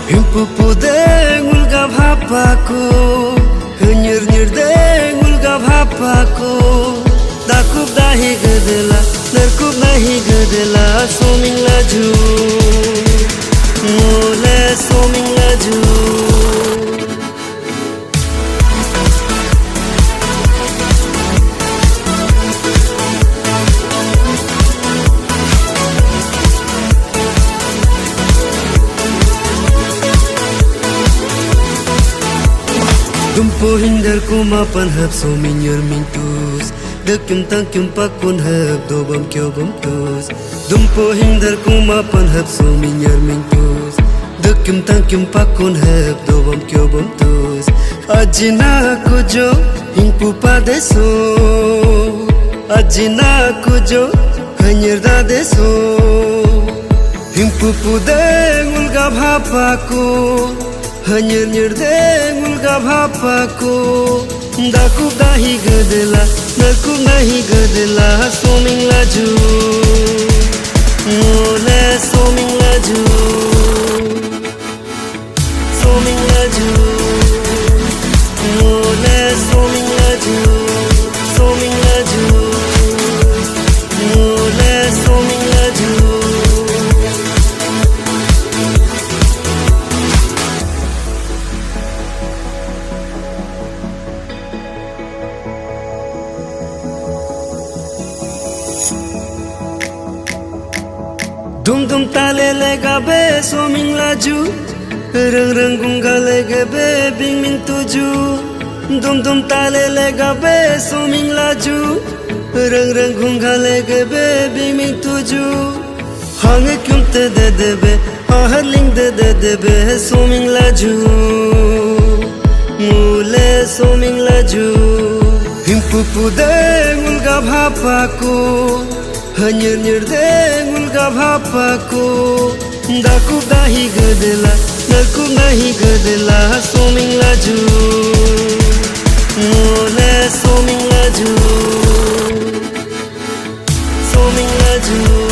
Himpupu deng ulga bhapaku, nyir deng ulga bhapaku. Dakub dahi gadela, narkub nahi gadela, soming laju, mole soming laju. Dumpo hindar kuma panhab so minyor mintus Dekum tangkum pakun hab dobam kyo bumtus Dumpo hindar kuma panhab so minyor mintus Dekum tangkum pakun hab dobam kyo bumtus Ajina kujo hingpu padeso Ajina kujo hanyir dadeso Hingpu pudeng ulga bhapaku nyir deng ulga bhapaku. Dakub dahi gadela, narkub nahi gadela, soming laju, mole soming laju, soming laju, mole soming laju, soming laju, mole soming laju. Dum dum tale lega be soming laju, rang rang gunga lega be bing ming tuju. Dum dum tale lega be soming laju, rang rang gunga lega be bing ming tuju. Hange kyum te de be, ahaling de be soming laju, mule soming laju. Himpupu deng ulga bhapaku. Nyir deng ulga bhapaku. Dakub dahi gadela, narkub nahi gadela, soming laju, mole soming laju, soming laju.